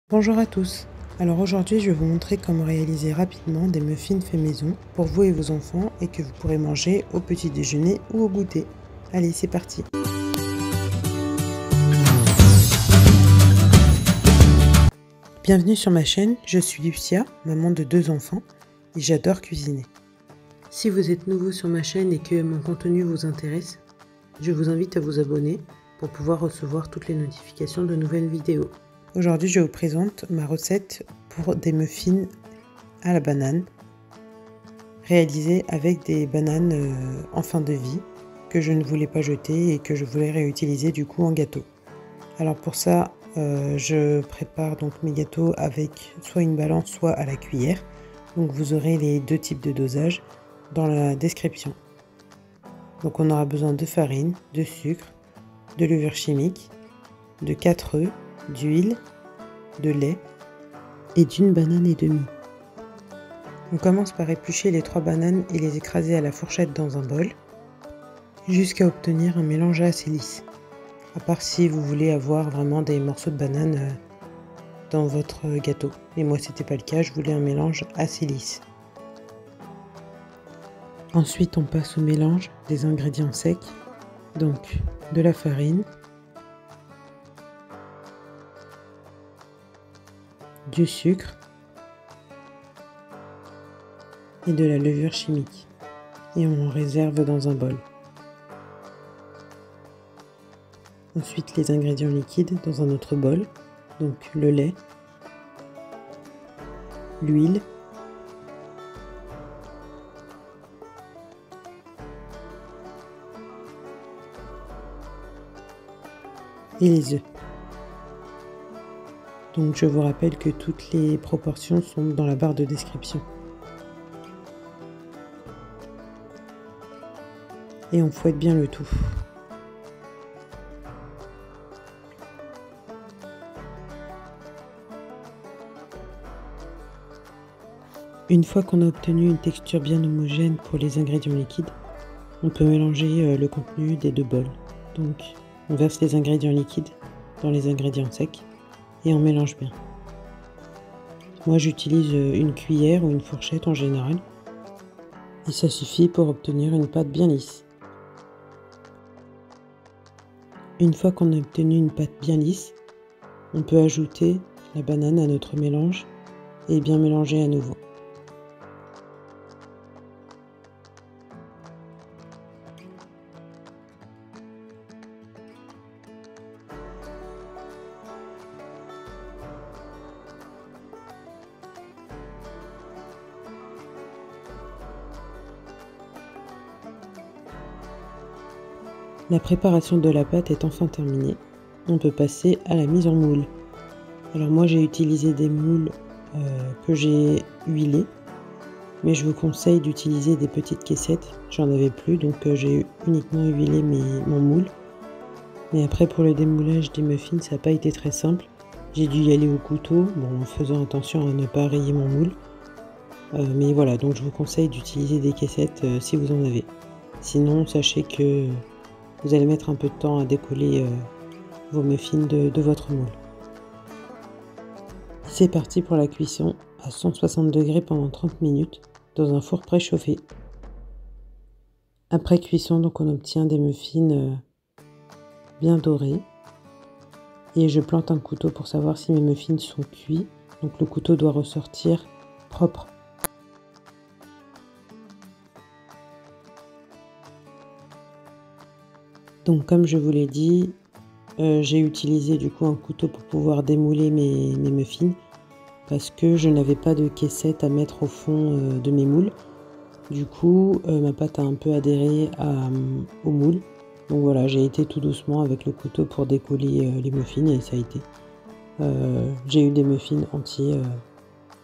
Bonjour à tous. Alors aujourd'hui, je vais vous montrer comment réaliser rapidement des muffins faits maison pour vous et vos enfants et que vous pourrez manger au petit déjeuner ou au goûter. Allez, c'est parti. Bienvenue sur ma chaîne, je suis Lucia, maman de 2 enfants et j'adore cuisiner. Si vous êtes nouveau sur ma chaîne et que mon contenu vous intéresse, je vous invite à vous abonner pour pouvoir recevoir toutes les notifications de nouvelles vidéos. Aujourd'hui, je vous présente ma recette pour des muffins à la banane, réalisés avec des bananes en fin de vie que je ne voulais pas jeter et que je voulais réutiliser du coup en gâteau. Alors pour ça, je prépare donc mes gâteaux avec soit une balance, soit à la cuillère. Donc vous aurez les deux types de dosage dans la description. Donc on aura besoin de farine, de sucre, de levure chimique, de 4 œufs, d'huile, de lait et d'une banane et demie. On commence par éplucher les 3 bananes et les écraser à la fourchette dans un bol jusqu'à obtenir un mélange assez lisse. À part si vous voulez avoir vraiment des morceaux de banane dans votre gâteau. Mais moi c'était pas le cas, je voulais un mélange assez lisse. Ensuite on passe au mélange des ingrédients secs, donc de la farine, du sucre et de la levure chimique. Et on en réserve dans un bol. Ensuite les ingrédients liquides dans un autre bol, donc le lait, l'huile, et les œufs. Donc je vous rappelle que toutes les proportions sont dans la barre de description. Et on fouette bien le tout. Une fois qu'on a obtenu une texture bien homogène pour les ingrédients liquides, on peut mélanger le contenu des deux bols. Donc on verse les ingrédients liquides dans les ingrédients secs et on mélange bien. Moi j'utilise une cuillère ou une fourchette en général et ça suffit pour obtenir une pâte bien lisse. Une fois qu'on a obtenu une pâte bien lisse, on peut ajouter la banane à notre mélange et bien mélanger à nouveau. La préparation de la pâte est enfin terminée, on peut passer à la mise en moule. Alors moi j'ai utilisé des moules que j'ai huilés, mais je vous conseille d'utiliser des petites caissettes, j'en avais plus donc j'ai uniquement huilé mon moule. Mais après pour le démoulage des muffins ça n'a pas été très simple, j'ai dû y aller au couteau, bon, en faisant attention à ne pas rayer mon moule. Mais voilà, donc je vous conseille d'utiliser des caissettes si vous en avez. Sinon sachez que vous allez mettre un peu de temps à décoller vos muffins de votre moule. C'est parti pour la cuisson à 160 degrés pendant 30 minutes dans un four préchauffé. Après cuisson, donc on obtient des muffins bien dorés. Et je plante un couteau pour savoir si mes muffins sont cuits. Donc le couteau doit ressortir propre. Donc comme je vous l'ai dit, j'ai utilisé du coup un couteau pour pouvoir démouler mes muffins parce que je n'avais pas de caissette à mettre au fond de mes moules. Du coup, ma pâte a un peu adhéré au moule. Donc voilà, j'ai été tout doucement avec le couteau pour décoller les muffins et ça a été. J'ai eu des muffins entiers.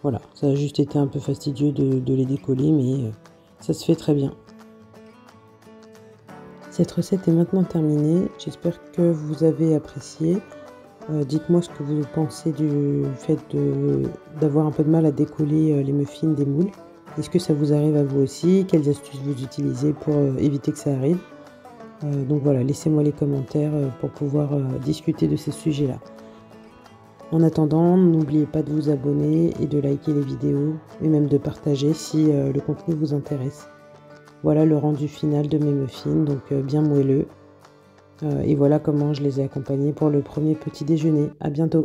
Voilà, ça a juste été un peu fastidieux de les décoller, mais ça se fait très bien. Cette recette est maintenant terminée, j'espère que vous avez apprécié. Dites-moi ce que vous pensez du fait d'avoir un peu de mal à décoller les muffins des moules. Est-ce que ça vous arrive à vous aussi? Quelles astuces vous utilisez pour éviter que ça arrive? Donc voilà, laissez-moi les commentaires pour pouvoir discuter de ces sujets-là. En attendant, n'oubliez pas de vous abonner et de liker les vidéos et même de partager si le contenu vous intéresse. Voilà le rendu final de mes muffins, donc bien moelleux. Et voilà comment je les ai accompagnés pour le premier petit déjeuner. À bientôt!